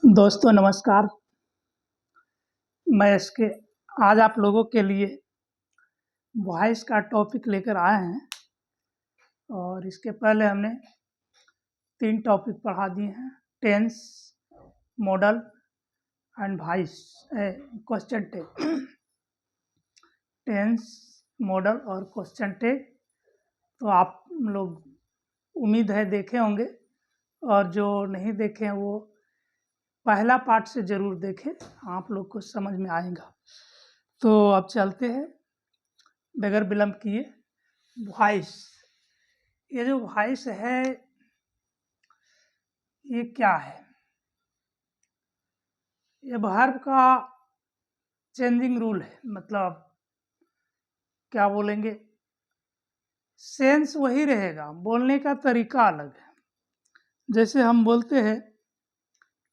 दोस्तों नमस्कार। मैं इसके आज आप लोगों के लिए वॉइस का टॉपिक लेकर आए हैं और इसके पहले हमने 3 टॉपिक पढ़ा दिए हैं, tense, modal and voice question tag. Tense, modal और क्वेश्चन टैग तो आप लोग उम्मीद है देखे होंगे, और जो नहीं देखे हैं वो पहला पार्ट से ज़रूर देखें, आप लोग को समझ में आएगा। तो अब चलते हैं बगैर विलंब किए। वॉइस, ये जो वॉइस है ये क्या है? ये वर्ब का चेंजिंग रूल है, मतलब क्या बोलेंगे, सेंस वही रहेगा, बोलने का तरीका अलग है। जैसे हम बोलते हैं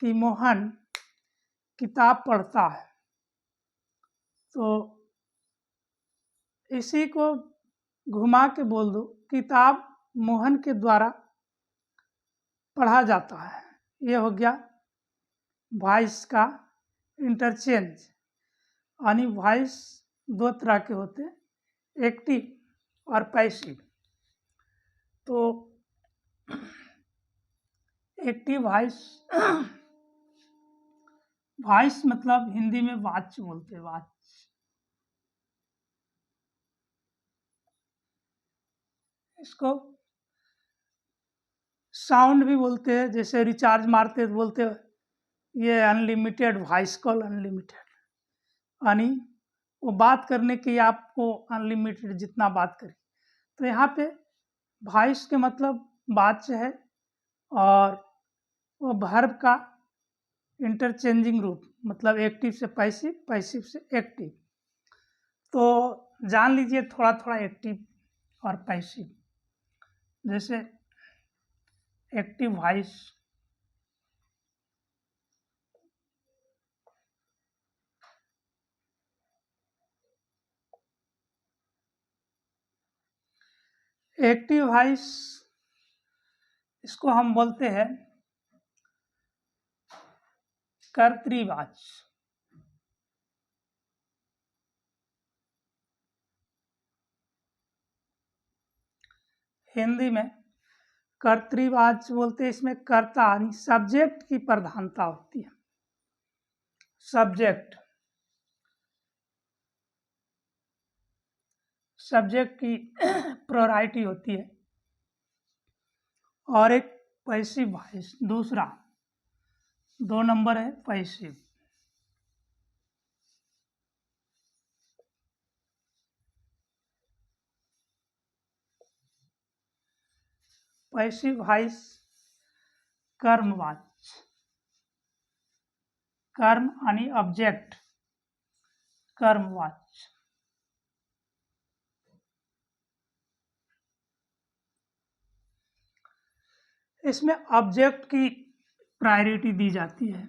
कि मोहन किताब पढ़ता है, तो इसी को घुमा के बोल दो, किताब मोहन के द्वारा पढ़ा जाता है। ये हो गया वॉइस का इंटरचेंज। यानी वॉइस 2 तरह के होते हैं, एक्टिव और पैसिव। तो एक्टिव वॉइस, वॉइस मतलब हिंदी में वाच्य बोलते हैं, वाच्य। इसको साउंड भी बोलते हैं, जैसे रिचार्ज मारते तो बोलते हैं ये अनलिमिटेड वॉइस कॉल, अनलिमिटेड, यानी वो बात करने की आपको अनलिमिटेड जितना बात करें। तो यहाँ पे वॉइस के मतलब वाच्य है, और वो वर्ब का इंटरचेंजिंग रूप, मतलब एक्टिव से पैसिव, पैसिव से एक्टिव। तो जान लीजिए थोड़ा थोड़ा एक्टिव और पैसिव। जैसे एक्टिव वॉइस, एक्टिव वॉइस इसको हम बोलते हैं कर्तृवाच्य। हिंदी में कर्तृवाच्य बोलते हैं। इसमें कर्ता यानी सब्जेक्ट की प्रधानता होती है। सब्जेक्ट की प्रायोरिटी होती है। और एक पैसिव वॉइस, दूसरा 2 नंबर है पैसिव। पैसिव वॉइस कर्मवाच्य, कर्म यानी ऑब्जेक्ट, कर्मवाच्य। इसमें ऑब्जेक्ट की प्रायोरिटी दी जाती है,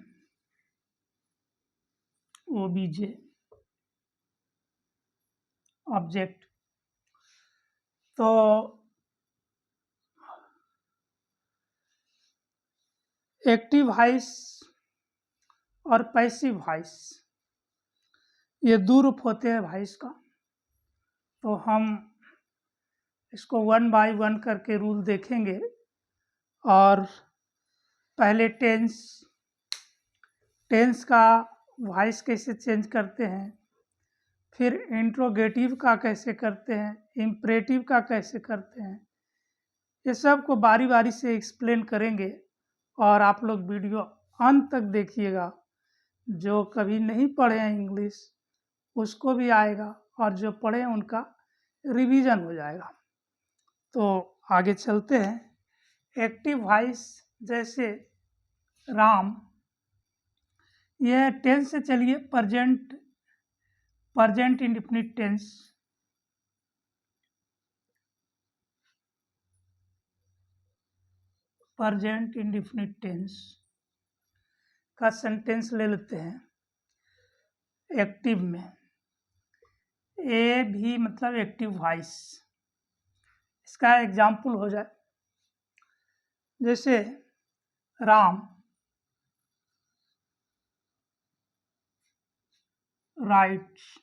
ओबीजे, ऑब्जेक्ट। तो एक्टिव वॉइस और पैसिव वॉइस ये 2 रूप होते हैं वॉइस का। तो हम इसको 1 बाय 1 करके रूल देखेंगे। और पहले टेंस का वॉइस कैसे चेंज करते हैं, फिर इंट्रोगेटिव का कैसे करते हैं, इम्परेटिव का कैसे करते हैं, ये सब को बारी बारी से एक्सप्लेन करेंगे। और आप लोग वीडियो अंत तक देखिएगा। जो कभी नहीं पढ़े हैं इंग्लिश उसको भी आएगा, और जो पढ़े हैं उनका रिवीजन हो जाएगा। तो आगे चलते हैं। एक्टिव वॉइस जैसे राम, यह टेंस से चलिए present indefinite tense. Present indefinite tense का सेंटेंस ले लेते हैं। एक्टिव में ए भी मतलब एक्टिव वॉइस, इसका एग्जाम्पल हो जाए, जैसे Ram writes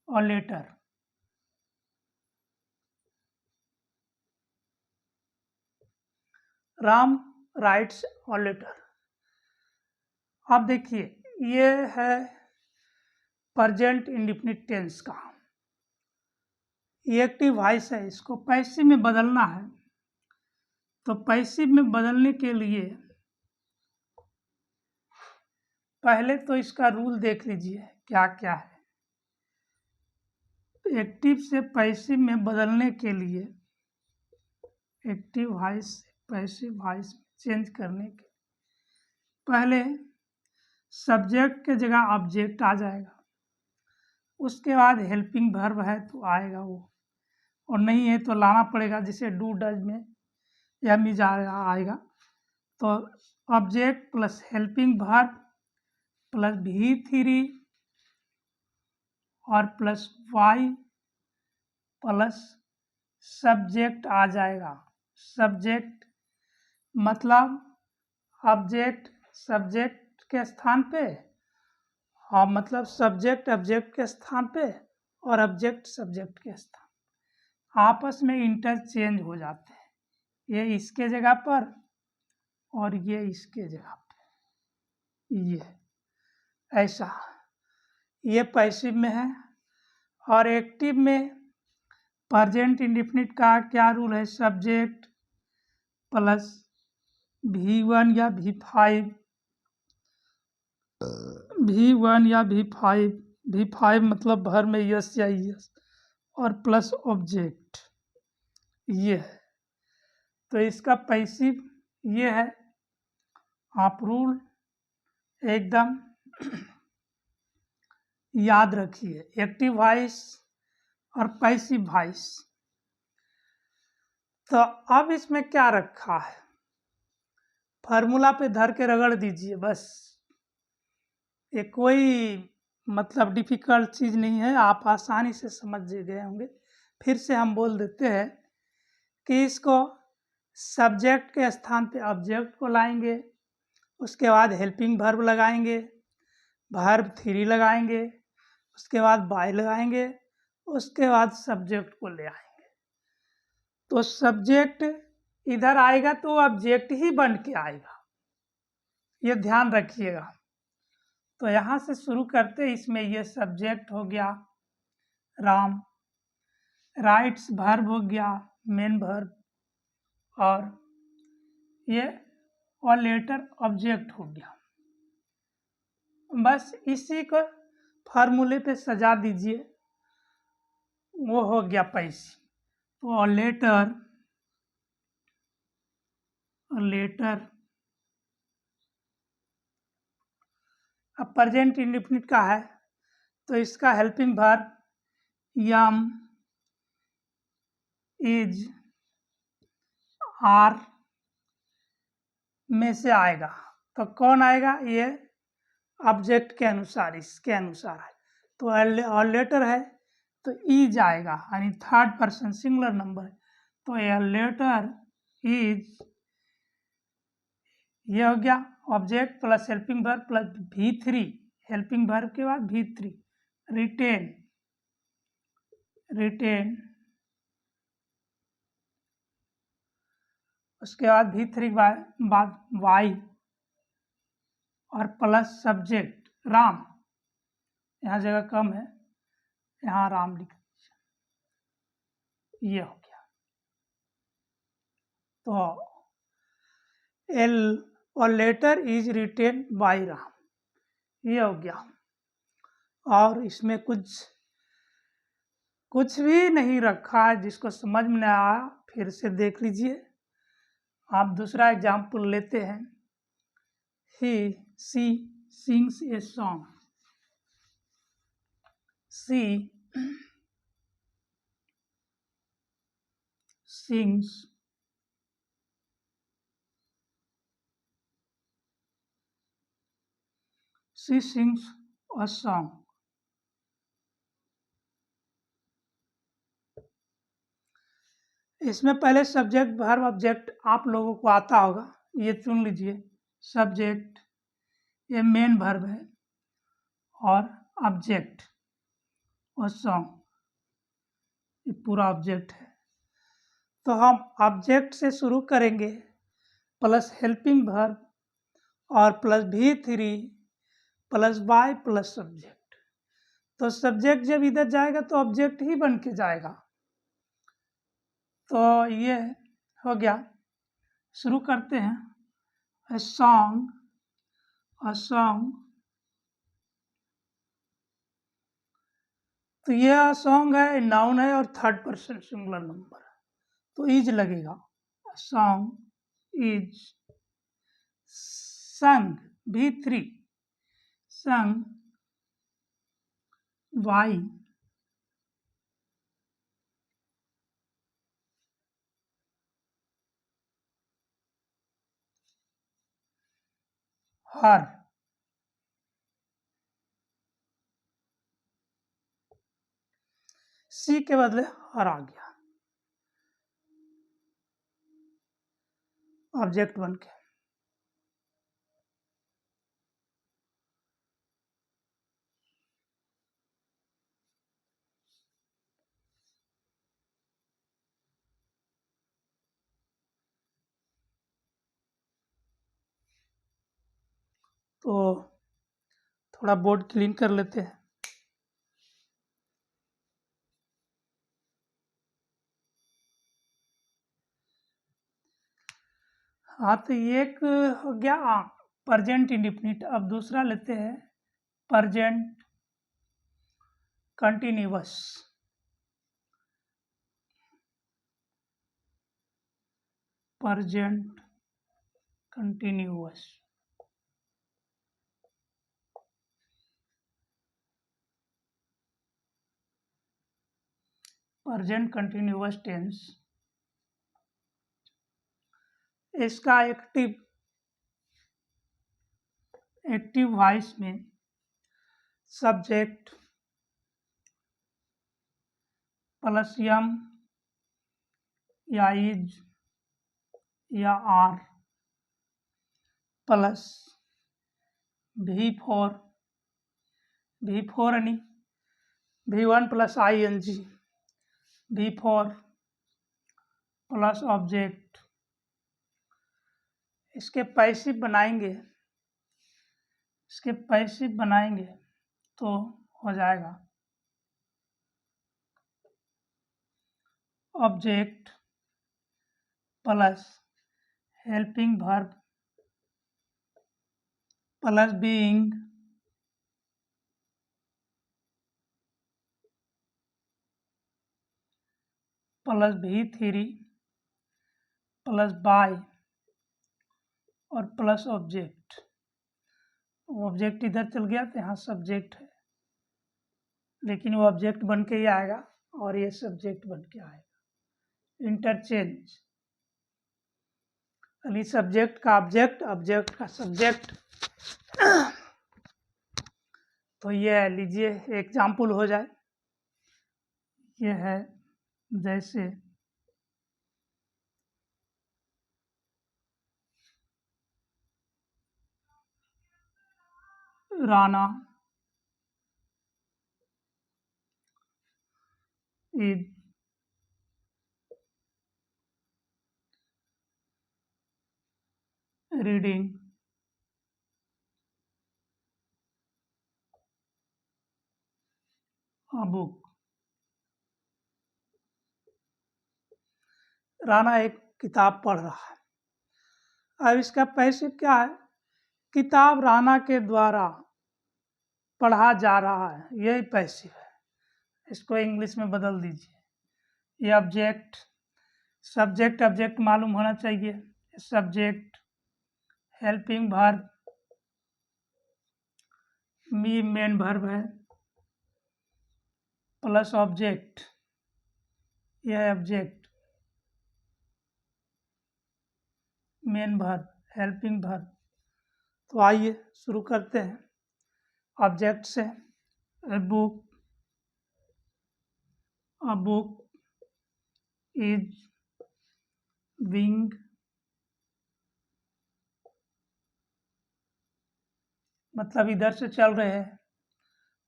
a letter Ram writes a letter. अब देखिए, ये है प्रेजेंट इंडेफिनिट टेंस का, ये एक्टिव वॉइस है, इसको पैसिव में बदलना है। तो पैसिव में बदलने के लिए पहले तो इसका रूल देख लीजिए क्या क्या है। एक्टिव से पैसिव में बदलने के लिए, एक्टिव वॉइस से पैसिव वॉइस में चेंज करने के पहले सब्जेक्ट के जगह ऑब्जेक्ट आ जाएगा, उसके बाद हेल्पिंग वर्ब है तो आएगा वो, और नहीं है तो लाना पड़ेगा, जैसे डू डज में या मिज आएगा। तो object plus helping verb plus V3 और प्लस वाई प्लस सब्जेक्ट आ जाएगा। सब्जेक्ट मतलब ऑब्जेक्ट सब्जेक्ट के स्थान पे, हाँ मतलब सब्जेक्ट ऑब्जेक्ट के स्थान पे और ऑब्जेक्ट सब्जेक्ट के स्थान आपस में इंटरचेंज हो जाते हैं, ये इसके जगह पर और ये इसके जगह पे, ये ऐसा, ये पैसिव में है। और एक्टिव में प्रेजेंट इंडेफिनिट का क्या रूल है, सब्जेक्ट प्लस V1 या V5, V1 या V5 मतलब भर में यस या यस और प्लस ऑब्जेक्ट, ये है। तो इसका पैसिव ये है, आप रूल एकदम याद रखिए, एक्टिव वॉइस और पैसिव वॉइस। तो अब इसमें क्या रखा है, फार्मूला पे धर के रगड़ दीजिए बस, ये कोई मतलब डिफिकल्ट चीज़ नहीं है, आप आसानी से समझ गए होंगे। फिर से हम बोल देते हैं कि इसको सब्जेक्ट के स्थान पे ऑब्जेक्ट को लाएंगे, उसके बाद हेल्पिंग वर्ब लगाएंगे, वर्ब 3 लगाएंगे, उसके बाद बाय लगाएंगे, उसके बाद सब्जेक्ट को ले आएंगे। तो सब्जेक्ट इधर आएगा तो ऑब्जेक्ट ही बन के आएगा, ये ध्यान रखिएगा। तो यहाँ से शुरू करते, इसमें ये सब्जेक्ट हो गया राम, राइट्स वर्ब हो गया मेन वर्ब, और ये और लेटर ऑब्जेक्ट हो गया। बस इसी को फार्मूले पे सजा दीजिए, वो हो गया पैसिव। तो लेटर अब प्रेजेंट इंडेफिनिट का है तो इसका helping verb am is are में से आएगा। तो कौन आएगा, ये ऑब्जेक्ट के अनुसार, इसके अनुसार है। तो और लेटर है तो इज आएगा, यानी थर्ड पर्सन सिंगुलर नंबर है। तो ये लेटर इज, ये हो गया object plus helping verb plus V3, helping verb के बाद V3, रिटेन, उसके बाद V3 बाद वाई और प्लस सब्जेक्ट राम, यहाँ जगह कम है, यहाँ राम लिख दीजिए, ये हो गया। तो एल और letter is written by Ram, ये हो गया। और इसमें कुछ भी नहीं रखा है, जिसको समझ में नहीं आया फिर से देख लीजिए। आप दूसरा एग्जाम्पल लेते हैं, she sings a song, she sings a song, इसमें पहले सब्जेक्ट वर्ब ऑब्जेक्ट आप लोगों को आता होगा, ये चुन लीजिए। सब्जेक्ट ये मेन वर्ब है और ऑब्जेक्ट और सॉन्ग ये पूरा ऑब्जेक्ट है। तो हम ऑब्जेक्ट से शुरू करेंगे, प्लस हेल्पिंग वर्ब और प्लस V3 प्लस बाय प्लस सब्जेक्ट। तो सब्जेक्ट जब इधर जाएगा तो ऑब्जेक्ट ही बन के जाएगा। तो ये हो गया। शुरू करते हैं। A song, तो ये सॉन्ग है, नाउन है और थर्ड पर्सन सिंगुलर नंबर, तो इज लगेगा। सॉन्ग इज संग V3 संग बाय हर। सी के बदले हर आ गया ऑब्जेक्ट बन के। तो थोड़ा बोर्ड क्लीन कर लेते हैं। हाँ, तो एक हो गया प्रेजेंट इंडेफिनिट। अब दूसरा लेते हैं present continuous. Present continuous present continuous tense. इसका एक्टिव वॉइस में सब्जेक्ट प्लस एम या इज या आर प्लस V4 यानी V1 plus ING V4 plus object. इसके पैसिव बनाएंगे तो हो जाएगा object plus helping verb plus being plus V3 प्लस बाय और प्लस ऑब्जेक्ट। ऑब्जेक्ट इधर चल गया तो यहाँ सब्जेक्ट है, लेकिन वो ऑब्जेक्ट बन के ही आएगा और ये सब्जेक्ट बन के आएगा। इंटरचेंज यानी सब्जेक्ट का ऑब्जेक्ट, ऑब्जेक्ट का सब्जेक्ट। तो ये लीजिए एग्जाम्पल हो जाए। ये है जैसे Rana is reading a book. Rana एक किताब पढ़ रहा है। अब इसका पैसिव क्या है? किताब राना के द्वारा पढ़ा जा रहा है, यही पैसिव है। इसको इंग्लिश में बदल दीजिए। ये ऑब्जेक्ट, सब्जेक्ट ऑब्जेक्ट मालूम होना चाहिए। Subject helping verb main verb है प्लस ऑब्जेक्ट, यह है object main verb helping verb. तो आइए शुरू करते हैं ऑब्जेक्ट से। A book is विंग, मतलब इधर से चल रहे हैं।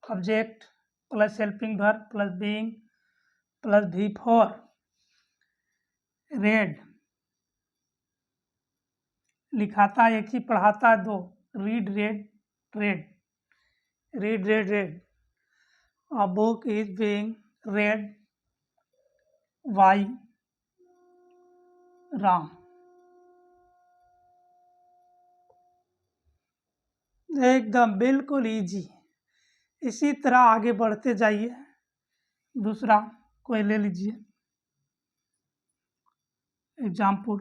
Object plus helping verb plus being plus V4 read, लिखाता एक ही पढ़ाता दो। Read read read, read read read. A book is being read by Ram. एकदम बिल्कुल इजी। इसी तरह आगे बढ़ते जाइए। दूसरा कोई ले लीजिए example.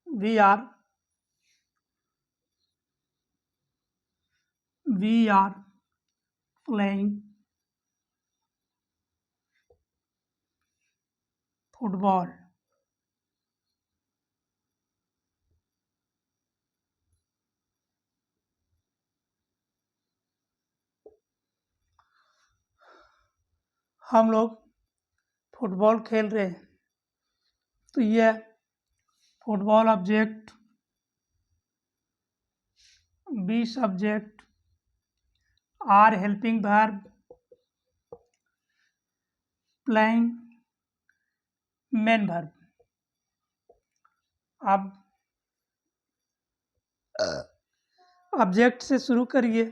We are playing football. हम लोग फुटबॉल खेल रहे हैं, तो ये football object, we subject, are helping verb, playing main verb. अब ऑब्जेक्ट से शुरू करिए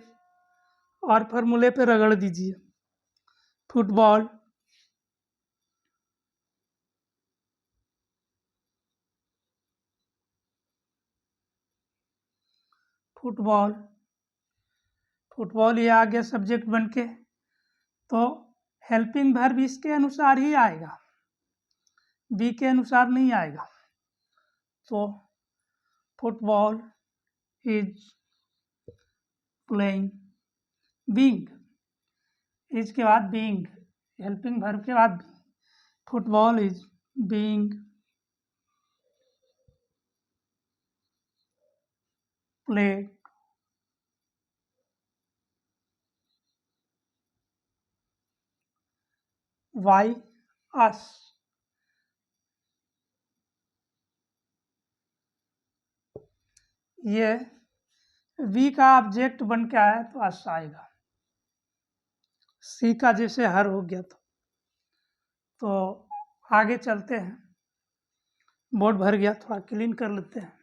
और फॉर्मूले पे रगड़ दीजिए। फुटबॉल फुटबॉल फुटबॉल, ये आ गया सब्जेक्ट बन के। तो हेल्पिंग वर्ब इसके अनुसार ही आएगा, बी के अनुसार नहीं आएगा। तो football is playing, being, is के बाद बीइंग, हेल्पिंग वर्ब के बाद football is being played by us. ये वी का ऑब्जेक्ट बन के आया तो अस आएगा। सी का जैसे हर हो गया तो आगे चलते हैं। बोर्ड भर गया, थोड़ा क्लीन कर लेते हैं।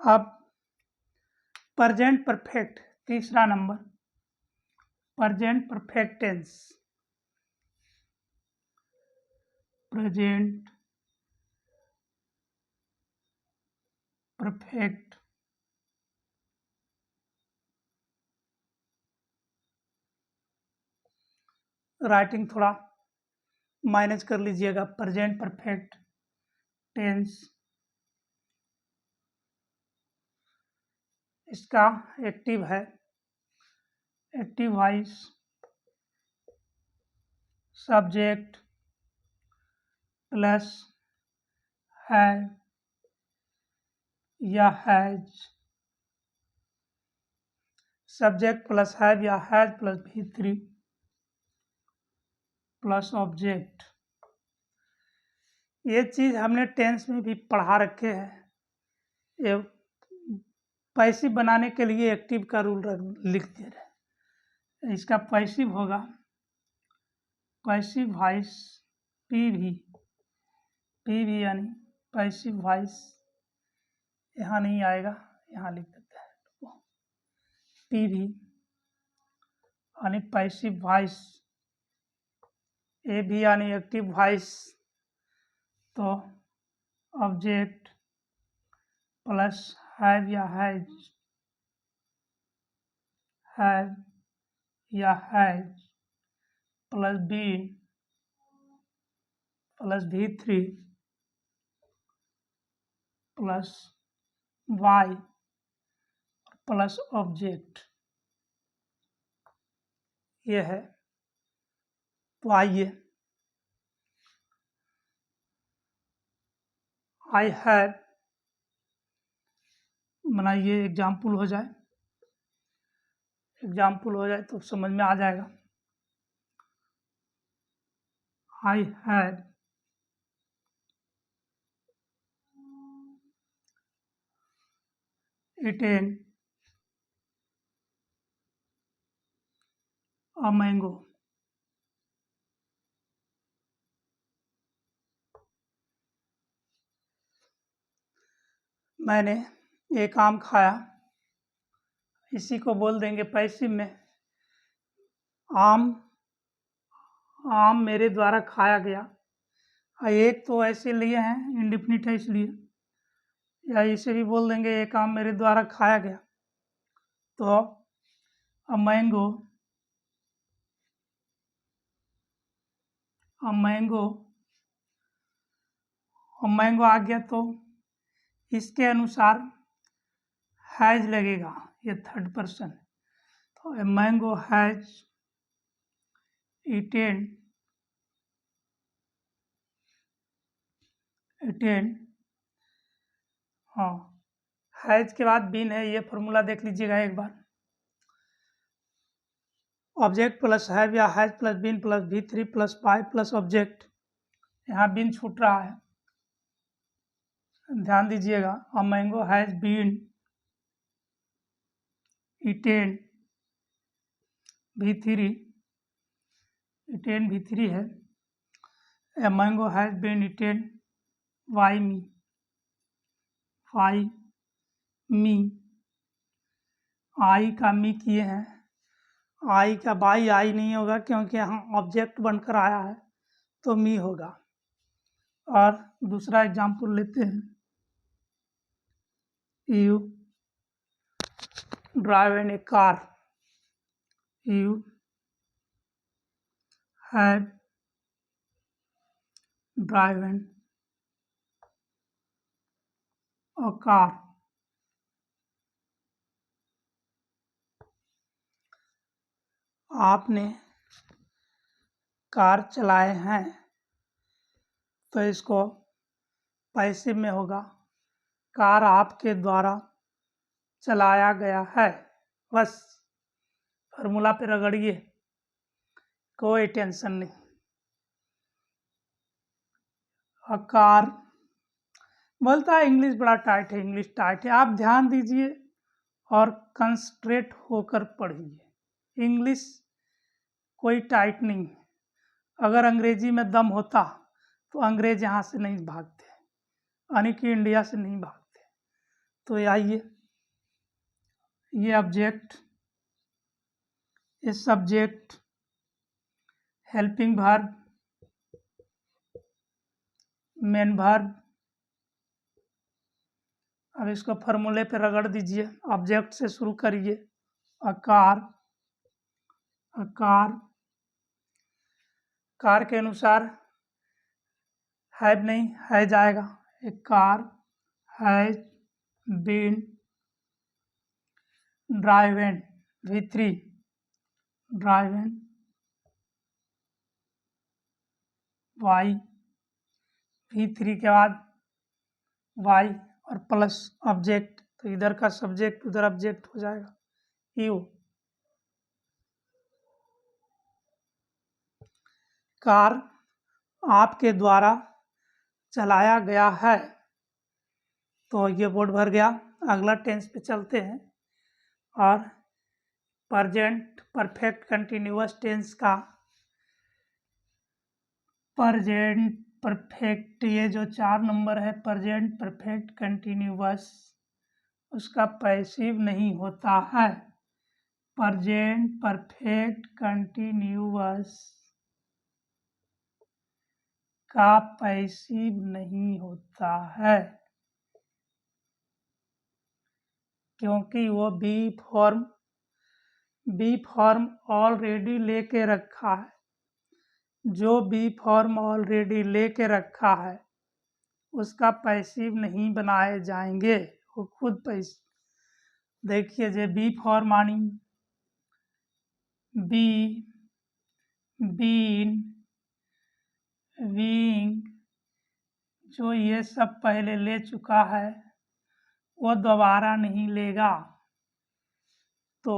अब प्रेजेंट परफेक्ट, तीसरा नंबर, present perfect tense. Present perfect writing थोड़ा मैनेज कर लीजिएगा। प्रेजेंट परफेक्ट टेंस, इसका एक्टिव है एक्टिव वॉइस, सब्जेक्ट प्लस है या हैज, सब्जेक्ट प्लस हैव या has plus V3 plus object. ये चीज़ हमने टेंस में भी पढ़ा रखे हैं। ये पैसिव बनाने के लिए एक्टिव का रूल लिख दे रहे। इसका पैसिव होगा पैसिव वॉइस पी भी यानी पैसिव वॉइस। यहाँ नहीं आएगा, यहाँ लिख देते हैं पी भी यानी पैसिव वॉइस, ए भी यानी एक्टिव वॉइस। तो ऑब्जेक्ट प्लस हैव या has plus been plus V3 plus by plus object. ये है। तो आइए आई हैव बनाइए, एग्जाम्पल हो जाए, एग्जाम्पल हो जाए तो समझ में आ जाएगा। I had eaten a mango। मैंने एक आम खाया। इसी को बोल देंगे पैसिव में, आम आम मेरे द्वारा खाया गया। एक तो ऐसे लिए हैं, इंडिफिनिट है इसलिए, या इसे भी बोल देंगे एक आम मेरे द्वारा खाया गया। तो अ मैंगो आ गया तो इसके अनुसार हैज लगेगा, ये थर्ड पर्सन। तो ए मैंगो हैज eaten हाँ, हैज के बाद बीन है। ये फॉर्मूला देख लीजिएगा एक बार, ऑब्जेक्ट प्लस हैव या has plus been plus V3 plus 5 plus object. यहाँ बीन छूट रहा है, ध्यान दीजिएगा। A mango has been eaten V3 है। A mango has been eaten by me I का मी किए हैं, आई का बाई आई नहीं होगा क्योंकि यहाँ ऑब्जेक्ट बनकर आया है, तो मी होगा। और दूसरा एग्जाम्पल लेते हैं, you drive in A car. You have driven a car. आपने कार चलाए हैं, तो इसको पैसिव में होगा, कार आपके द्वारा चलाया गया है। बस फार्मूला पे रगड़िए, कोई टेंशन नहीं। अ कार बोलता है इंग्लिश बड़ा टाइट है, इंग्लिश टाइट है। आप ध्यान दीजिए और कंसंट्रेट होकर पढ़िए। इंग्लिश कोई टाइट नहीं है। अगर अंग्रेजी में दम होता तो अंग्रेज यहाँ से नहीं भागते, यानी कि इंडिया से नहीं भागते। तो आइए, ये ऑब्जेक्ट, ये subject, helping verb, main verb. अब इसको फॉर्मूले पे रगड़ दीजिए, ऑब्जेक्ट से शुरू करिए। अ कार कार के अनुसार हैव नहीं, है जाएगा। A car has been driven V3 driven by, V3 के बाद वाई और प्लस ऑब्जेक्ट, तो इधर का सब्जेक्ट उधर ऑब्जेक्ट हो जाएगा, यू। कार आपके द्वारा चलाया गया है, तो ये बोर्ड भर गया। अगला टेंस पे चलते हैं, और प्रेजेंट परफेक्ट कंटिन्यूअस टेंस का प्रेजेंट परफेक्ट, ये जो 4 नंबर है प्रेजेंट परफेक्ट कंटिन्यूअस, उसका पैसिव नहीं होता है। प्रेजेंट परफेक्ट कंटिन्यूअस का पैसिव नहीं होता है, क्योंकि वो बी फॉर्म ऑलरेडी लेके रखा है। जो बी फॉर्म ऑलरेडी लेके रखा है उसका पैसिव नहीं बनाए जाएंगे, वो खुद पैसिव। देखिए जे बी फॉर्म आनी, बी बीन, बीइंग, जो ये सब पहले ले चुका है वो दोबारा नहीं लेगा। तो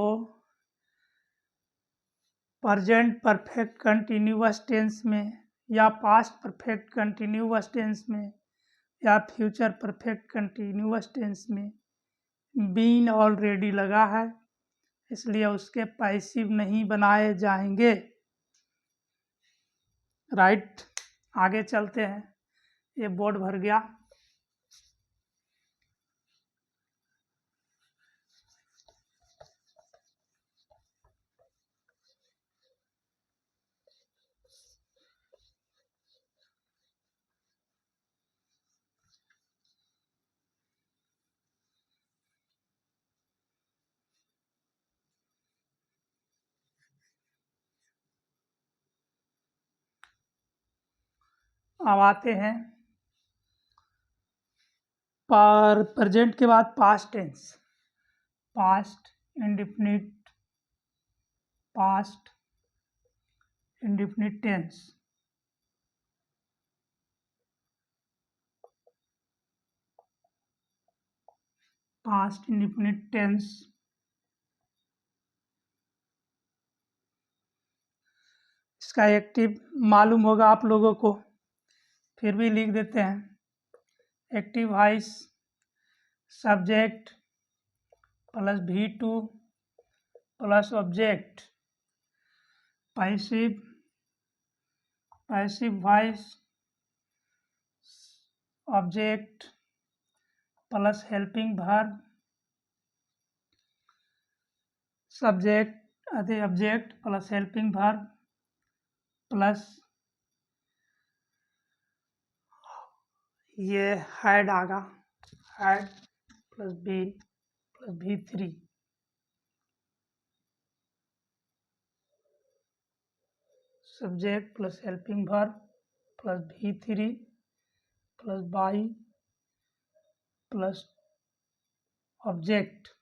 प्रेजेंट परफेक्ट कंटिन्यूअस टेंस में या पास्ट परफेक्ट कंटिन्यूअस टेंस में या फ्यूचर परफेक्ट कंटिन्यूअस टेंस में बीन ऑलरेडी लगा है, इसलिए उसके पैसिव नहीं बनाए जाएंगे। राइट, आगे चलते हैं। ये बोर्ड भर गया। अब आते हैं प्रेजेंट के बाद past tense, past indefinite, past indefinite tense. Past indefinite tense इसका एक्टिव मालूम होगा आप लोगों को, फिर भी लिख देते हैं। Active voice subject plus V2 plus object. Passive, passive voice object plus helping verb, subject object plus helping verb plus ये हैड आगा, had plus be plus V3, subject plus helping verb plus V3 plus by plus object.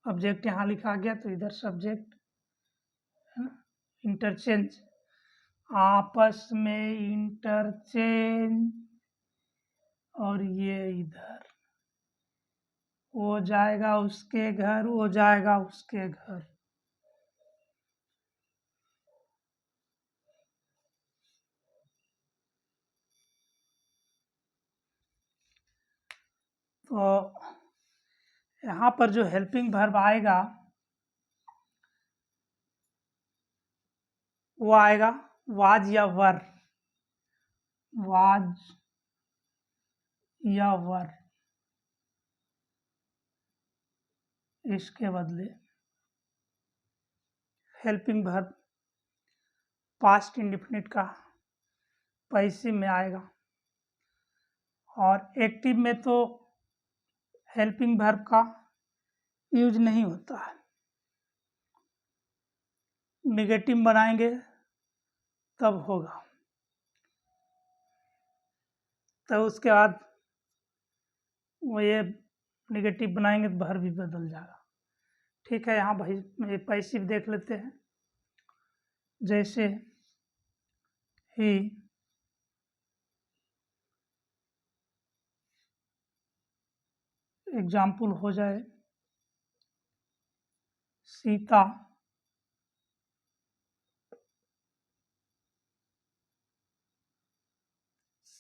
Object यहाँ लिखा गया तो इधर subject, interchange, आपस में interchange, और ये इधर वो जाएगा उसके घर, वो जाएगा उसके घर। तो यहाँ पर जो हेल्पिंग वर्ब आएगा वो आएगा वाज या वर, वाज या वर, इसके बदले हेल्पिंग वर्ब पास्ट इंडेफिनिट का पैसिव में आएगा। और एक्टिव में तो हेल्पिंग वर्ब का यूज नहीं होता है, नेगेटिव बनाएंगे तब होगा, तो उसके बाद वो ये नेगेटिव बनाएंगे तो वर्ब भी बदल जाएगा। ठीक है, यहाँ भाई पैसिव देख लेते हैं। जैसे ही एग्जाम्पल हो जाए सीता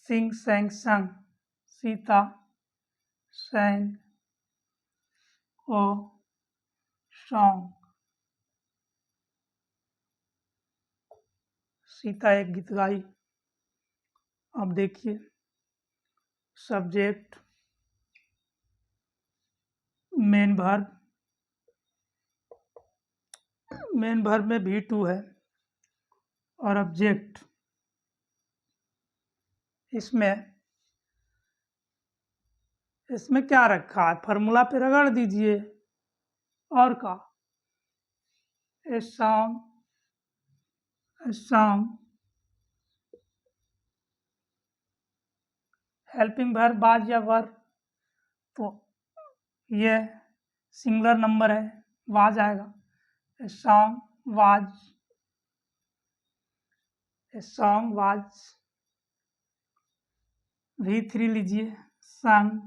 सिंग sang sang, सीता sang ओ song, सीता एक गीत गाई। अब देखिए subject main verb, main verb में V2 है और ऑब्जेक्ट, इसमें क्या रखा है, फार्मूला पे रगड़ दीजिए और का a song, helping verb was या वर, तो ये सिंगुलर नंबर है, वाज आएगा, a song was a song was V3 लीजिए संग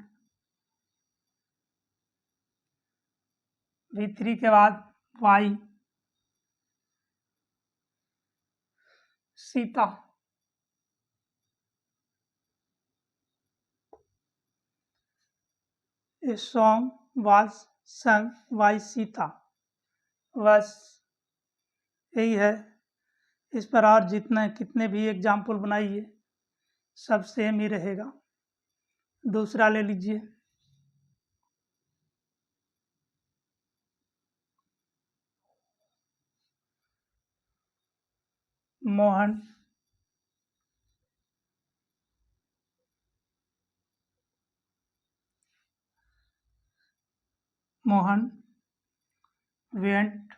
V3 के बाद by Sita a song was sung by Sita. बस यही है। इस पर और कितने भी एग्जाम्पल बनाइए सब सेम ही रहेगा। दूसरा ले लीजिए Mohan went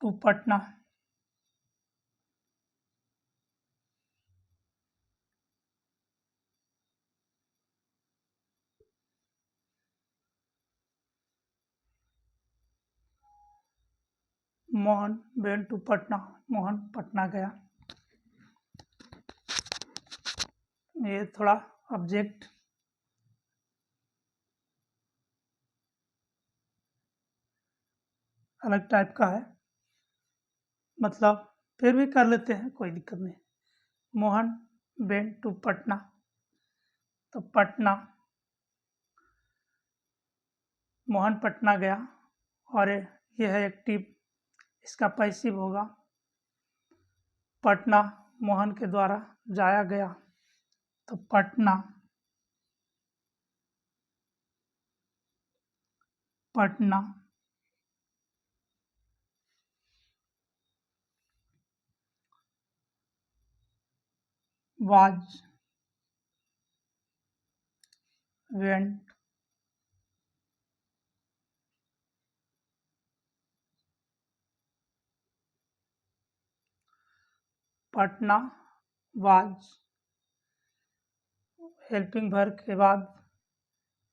to Patna. Mohan went to Patna, Mohan Patna गया। ये थोड़ा ऑब्जेक्ट अलग टाइप का है, मतलब फिर भी कर लेते हैं, कोई दिक्कत नहीं। मोहन वेंट टू पटना, तो पटना, मोहन पटना गया और यह है एक्टिव, इसका पैसिव होगा। पटना मोहन के द्वारा जाया गया, तो Patna Patna was went Patna was helping verb के बाद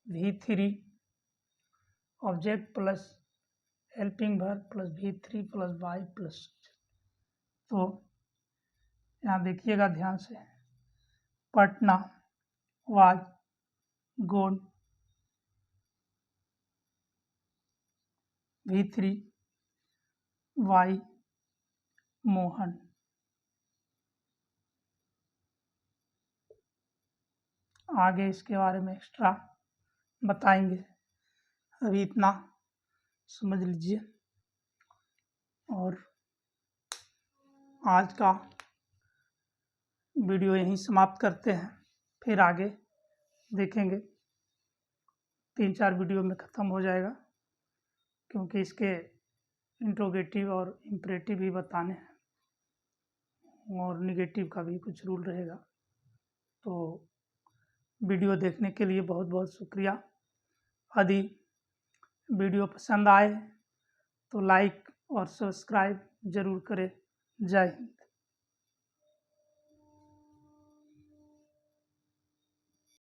V3 object plus helping verb plus V3 plus by plus. तो यहाँ देखिएगा ध्यान से, Patna was gone V3 by Mohan. आगे इसके बारे में एक्स्ट्रा बताएंगे, अभी इतना समझ लीजिए। और आज का वीडियो यहीं समाप्त करते हैं, फिर आगे देखेंगे। 3-4 वीडियो में ख़त्म हो जाएगा, क्योंकि इसके इंट्रोगेटिव और इम्परेटिव भी बताने हैं और निगेटिव का भी कुछ रूल रहेगा। तो वीडियो देखने के लिए बहुत बहुत शुक्रिया। यदि वीडियो पसंद आए तो लाइक और सब्सक्राइब ज़रूर करें। जय हिंद।